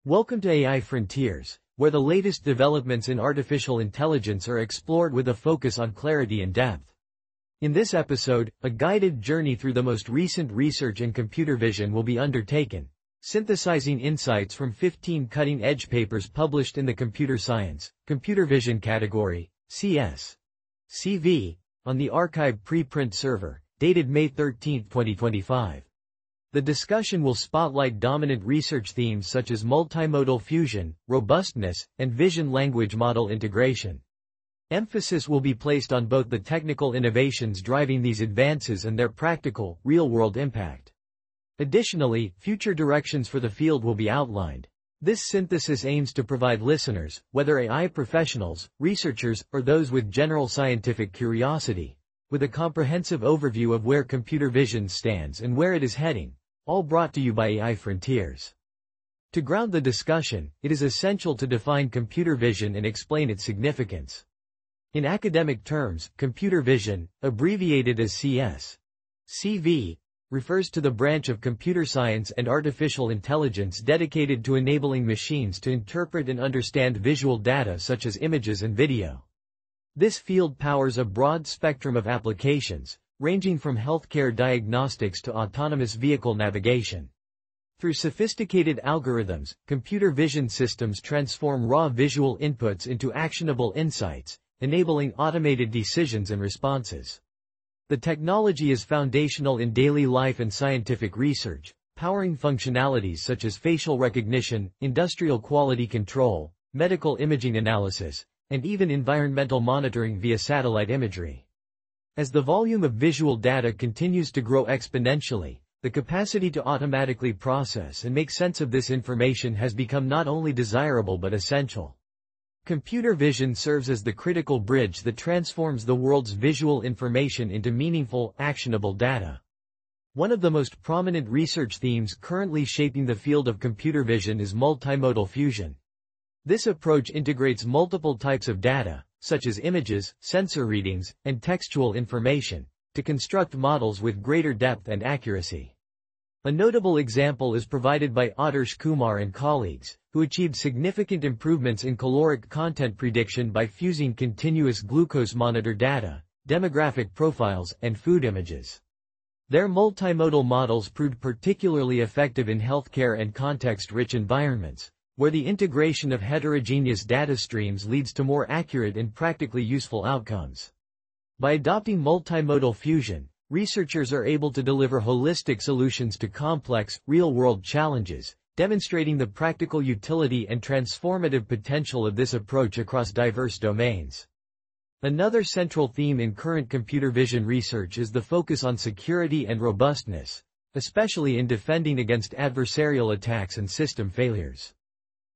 Welcome to AI Frontiers, where the latest developments in artificial intelligence are explored with a focus on clarity and depth. In this episode, a guided journey through the most recent research in computer vision will be undertaken, synthesizing insights from 15 cutting-edge papers published in the Computer Science, Computer Vision category, cs.CV, on the arXiv preprint server, dated May 13, 2025. The discussion will spotlight dominant research themes such as multimodal fusion, robustness, and vision-language model integration. Emphasis will be placed on both the technical innovations driving these advances and their practical, real-world impact. Additionally, future directions for the field will be outlined. This synthesis aims to provide listeners, whether AI professionals, researchers, or those with general scientific curiosity, with a comprehensive overview of where computer vision stands and where it is heading. All brought to you by AI Frontiers. To ground the discussion, it is essential to define computer vision and explain its significance. In academic terms, computer vision, abbreviated as cs.CV, refers to the branch of computer science and artificial intelligence dedicated to enabling machines to interpret and understand visual data such as images and video. This field powers a broad spectrum of applications, ranging from healthcare diagnostics to autonomous vehicle navigation. Through sophisticated algorithms, computer vision systems transform raw visual inputs into actionable insights, enabling automated decisions and responses. The technology is foundational in daily life and scientific research, powering functionalities such as facial recognition, industrial quality control, medical imaging analysis, and even environmental monitoring via satellite imagery. As the volume of visual data continues to grow exponentially, the capacity to automatically process and make sense of this information has become not only desirable but essential. Computer vision serves as the critical bridge that transforms the world's visual information into meaningful, actionable data. One of the most prominent research themes currently shaping the field of computer vision is multimodal fusion. This approach integrates multiple types of data, such as images, sensor readings, and textual information, to construct models with greater depth and accuracy. A notable example is provided by Adarsh Kumar and colleagues, who achieved significant improvements in caloric content prediction by fusing continuous glucose monitor data, demographic profiles, and food images. Their multimodal models proved particularly effective in healthcare and context-rich environments, where the integration of heterogeneous data streams leads to more accurate and practically useful outcomes. By adopting multimodal fusion, researchers are able to deliver holistic solutions to complex, real-world challenges, demonstrating the practical utility and transformative potential of this approach across diverse domains. Another central theme in current computer vision research is the focus on security and robustness, especially in defending against adversarial attacks and system failures.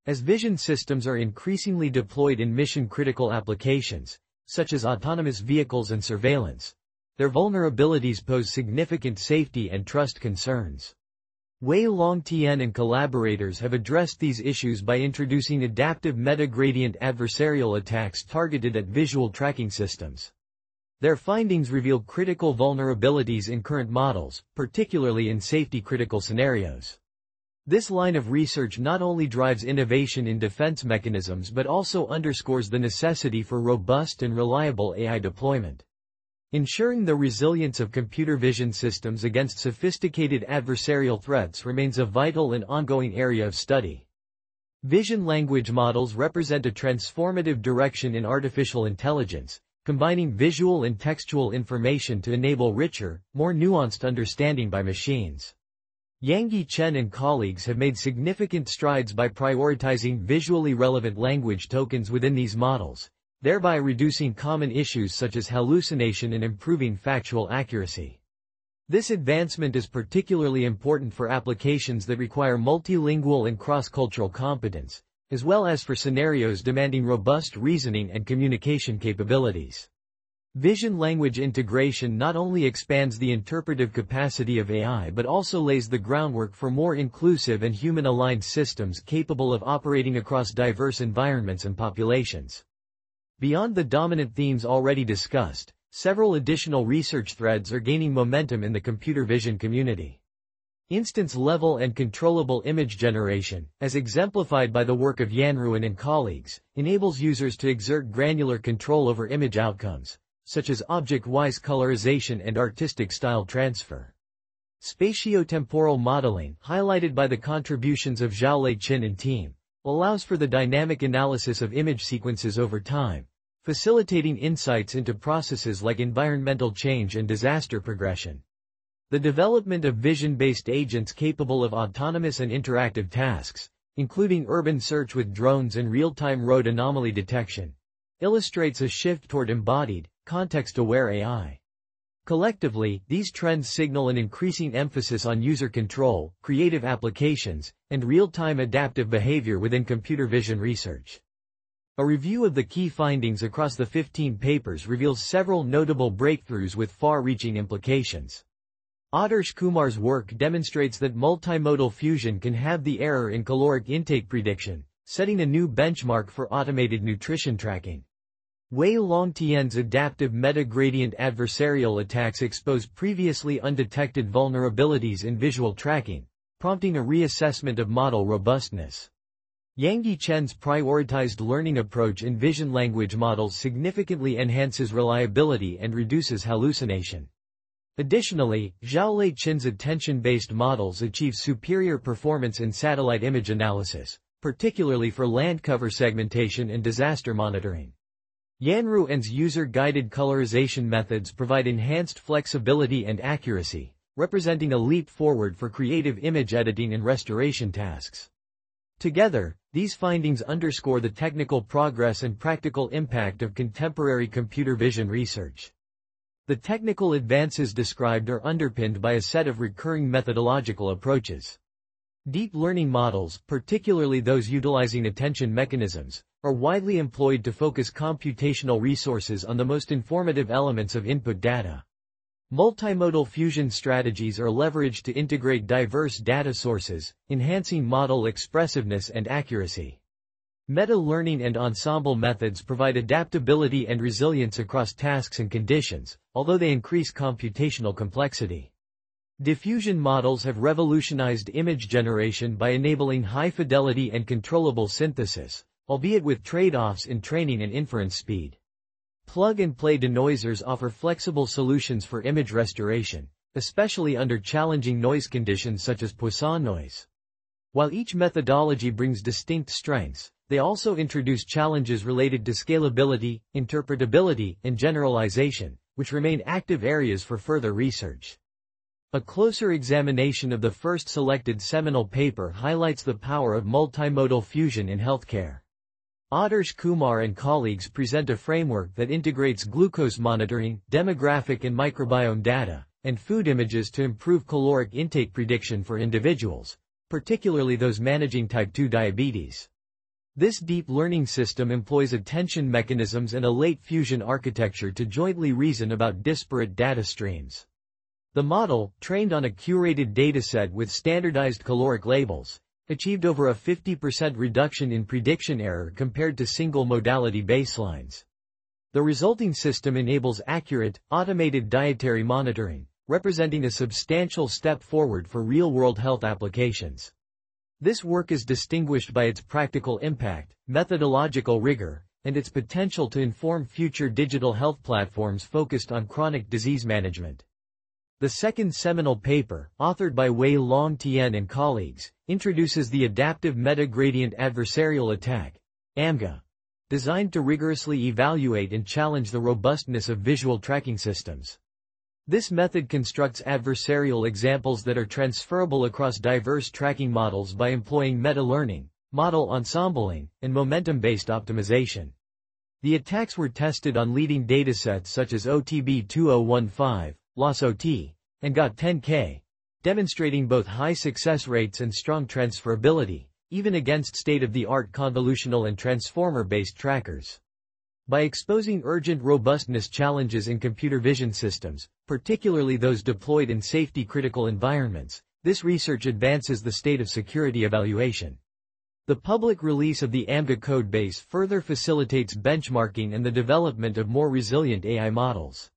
As vision systems are increasingly deployed in mission-critical applications, such as autonomous vehicles and surveillance, their vulnerabilities pose significant safety and trust concerns. Wei Long-Tien and collaborators have addressed these issues by introducing adaptive meta-gradient adversarial attacks targeted at visual tracking systems. Their findings reveal critical vulnerabilities in current models, particularly in safety-critical scenarios. This line of research not only drives innovation in defense mechanisms but also underscores the necessity for robust and reliable AI deployment. Ensuring the resilience of computer vision systems against sophisticated adversarial threats remains a vital and ongoing area of study. Vision language models represent a transformative direction in artificial intelligence, combining visual and textual information to enable richer, more nuanced understanding by machines. Yangyi Chen and colleagues have made significant strides by prioritizing visually relevant language tokens within these models, thereby reducing common issues such as hallucination and improving factual accuracy. This advancement is particularly important for applications that require multilingual and cross-cultural competence, as well as for scenarios demanding robust reasoning and communication capabilities. Vision-language integration not only expands the interpretive capacity of AI but also lays the groundwork for more inclusive and human-aligned systems capable of operating across diverse environments and populations. Beyond the dominant themes already discussed, several additional research threads are gaining momentum in the computer vision community. Instance-level and controllable image generation, as exemplified by the work of Yanruan and colleagues, enables users to exert granular control over image outcomes, such as object-wise colorization and artistic style transfer. Spatiotemporal modeling, highlighted by the contributions of Zhaolei Qin and team, allows for the dynamic analysis of image sequences over time, facilitating insights into processes like environmental change and disaster progression. The development of vision-based agents capable of autonomous and interactive tasks, including urban search with drones and real-time road anomaly detection, illustrates a shift toward embodied, context-aware AI. Collectively, these trends signal an increasing emphasis on user control, creative applications, and real-time adaptive behavior within computer vision research. A review of the key findings across the 15 papers reveals several notable breakthroughs with far-reaching implications. Adarsh Kumar's work demonstrates that multimodal fusion can halve the error in caloric intake prediction, setting a new benchmark for automated nutrition tracking. Wei Longtian's adaptive meta-gradient adversarial attacks expose previously undetected vulnerabilities in visual tracking, prompting a reassessment of model robustness. Yangyi Chen's prioritized learning approach in vision language models significantly enhances reliability and reduces hallucination. Additionally, Zhaolei Qin's attention-based models achieve superior performance in satellite image analysis, particularly for land cover segmentation and disaster monitoring. Yanruan's user-guided colorization methods provide enhanced flexibility and accuracy, representing a leap forward for creative image editing and restoration tasks. Together, these findings underscore the technical progress and practical impact of contemporary computer vision research. The technical advances described are underpinned by a set of recurring methodological approaches. Deep learning models, particularly those utilizing attention mechanisms, are widely employed to focus computational resources on the most informative elements of input data. Multimodal fusion strategies are leveraged to integrate diverse data sources, enhancing model expressiveness and accuracy. Meta-learning and ensemble methods provide adaptability and resilience across tasks and conditions, although they increase computational complexity. Diffusion models have revolutionized image generation by enabling high-fidelity and controllable synthesis, albeit with trade-offs in training and inference speed. Plug-and-play denoisers offer flexible solutions for image restoration, especially under challenging noise conditions such as Poisson noise. While each methodology brings distinct strengths, they also introduce challenges related to scalability, interpretability, and generalization, which remain active areas for further research. A closer examination of the first selected seminal paper highlights the power of multimodal fusion in healthcare. Adarsh Kumar and colleagues present a framework that integrates glucose monitoring, demographic and microbiome data, and food images to improve caloric intake prediction for individuals, particularly those managing type 2 diabetes. This deep learning system employs attention mechanisms and a late fusion architecture to jointly reason about disparate data streams. The model, trained on a curated dataset with standardized caloric labels, achieved over a 50% reduction in prediction error compared to single-modality baselines. The resulting system enables accurate, automated dietary monitoring, representing a substantial step forward for real-world health applications. This work is distinguished by its practical impact, methodological rigor, and its potential to inform future digital health platforms focused on chronic disease management. The second seminal paper, authored by Wei Longtian and colleagues, introduces the adaptive meta-gradient adversarial attack, AMGA, designed to rigorously evaluate and challenge the robustness of visual tracking systems. This method constructs adversarial examples that are transferable across diverse tracking models by employing meta-learning, model ensembling, and momentum-based optimization. The attacks were tested on leading datasets such as OTB 2015, LOS-OT, and GOT10K, demonstrating both high success rates and strong transferability, even against state-of-the-art convolutional and transformer-based trackers. By exposing urgent robustness challenges in computer vision systems, particularly those deployed in safety-critical environments, this research advances the state of security evaluation. The public release of the AMGA codebase further facilitates benchmarking and the development of more resilient AI models.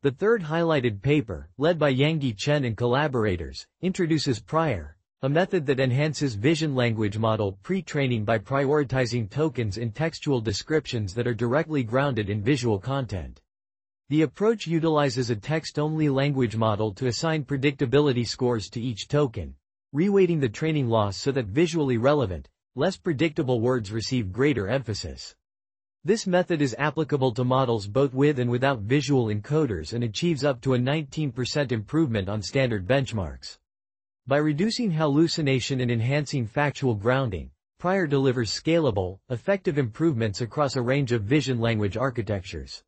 The third highlighted paper, led by Yangyi Chen and collaborators, introduces prior, a method that enhances vision language model pre-training by prioritizing tokens in textual descriptions that are directly grounded in visual content. The approach utilizes a text-only language model to assign predictability scores to each token, reweighting the training loss so that visually relevant, less predictable words receive greater emphasis. This method is applicable to models both with and without visual encoders and achieves up to a 19% improvement on standard benchmarks. By reducing hallucination and enhancing factual grounding, Prior delivers scalable, effective improvements across a range of vision language architectures.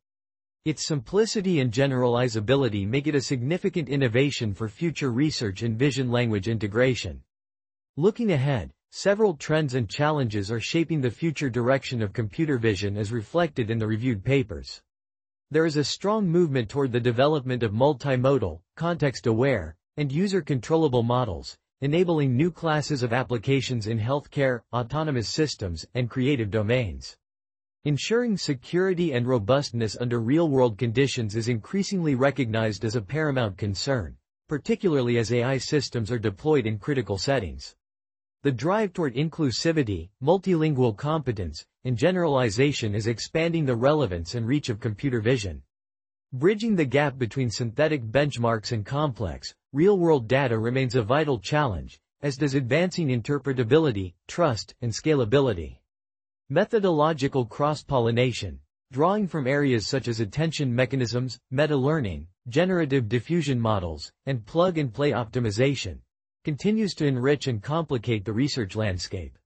Its simplicity and generalizability make it a significant innovation for future research in vision language integration. Looking ahead, several trends and challenges are shaping the future direction of computer vision as reflected in the reviewed papers. There is a strong movement toward the development of multimodal, context-aware, and user-controllable models, enabling new classes of applications in healthcare, autonomous systems, and creative domains. Ensuring security and robustness under real-world conditions is increasingly recognized as a paramount concern, particularly as AI systems are deployed in critical settings. The drive toward inclusivity, multilingual competence, and generalization is expanding the relevance and reach of computer vision. Bridging the gap between synthetic benchmarks and complex, real-world data remains a vital challenge, as does advancing interpretability, trust, and scalability. Methodological cross-pollination, drawing from areas such as attention mechanisms, meta-learning, generative diffusion models, and plug-and-play optimization, continues to enrich and complicate the research landscape.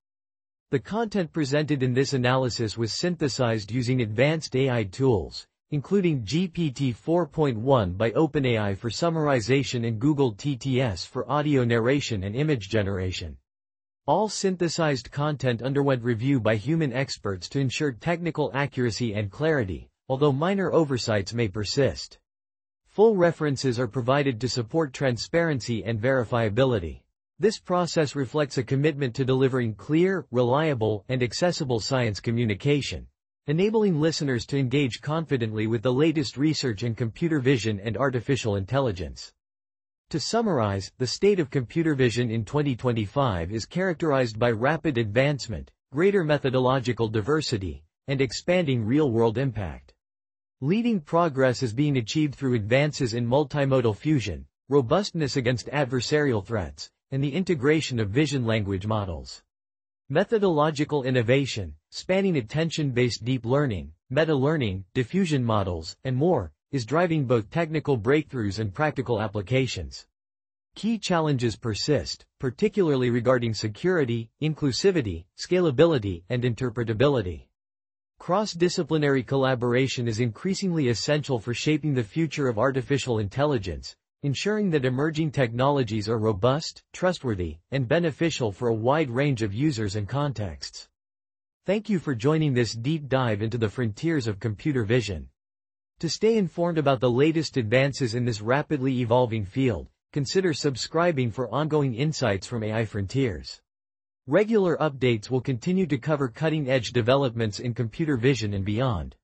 The content presented in this analysis was synthesized using advanced AI tools, including GPT-4.1 by OpenAI for summarization and Google TTS for audio narration and image generation. All synthesized content underwent review by human experts to ensure technical accuracy and clarity, although minor oversights may persist. Full references are provided to support transparency and verifiability. This process reflects a commitment to delivering clear, reliable, and accessible science communication, enabling listeners to engage confidently with the latest research in computer vision and artificial intelligence. To summarize, the state of computer vision in 2025 is characterized by rapid advancement, greater methodological diversity, and expanding real-world impact. Leading progress is being achieved through advances in multimodal fusion, robustness against adversarial threats, and the integration of vision language models. Methodological innovation, spanning attention-based deep learning, meta-learning, diffusion models, and more, is driving both technical breakthroughs and practical applications. Key challenges persist, particularly regarding security, inclusivity, scalability, and interpretability. Cross-disciplinary collaboration is increasingly essential for shaping the future of artificial intelligence, ensuring that emerging technologies are robust, trustworthy, and beneficial for a wide range of users and contexts. Thank you for joining this deep dive into the frontiers of computer vision. To stay informed about the latest advances in this rapidly evolving field, consider subscribing for ongoing insights from AI Frontiers. Regular updates will continue to cover cutting-edge developments in computer vision and beyond.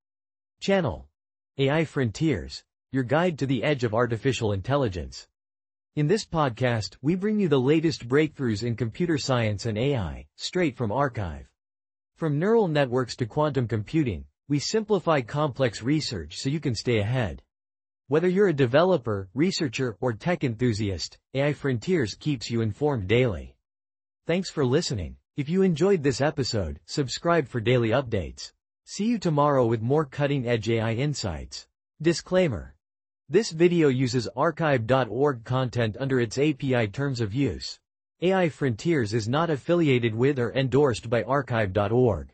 Channel AI Frontiers, your guide to the edge of artificial intelligence. In this podcast, we bring you the latest breakthroughs in computer science and AI, straight from arXiv. From neural networks to quantum computing, we simplify complex research so you can stay ahead. Whether you're a developer, researcher, or tech enthusiast, AI Frontiers keeps you informed daily. Thanks for listening. If you enjoyed this episode, subscribe for daily updates. See you tomorrow with more cutting-edge AI insights. Disclaimer. This video uses arXiv.org content under its API terms of use. AI Frontiers is not affiliated with or endorsed by arXiv.org.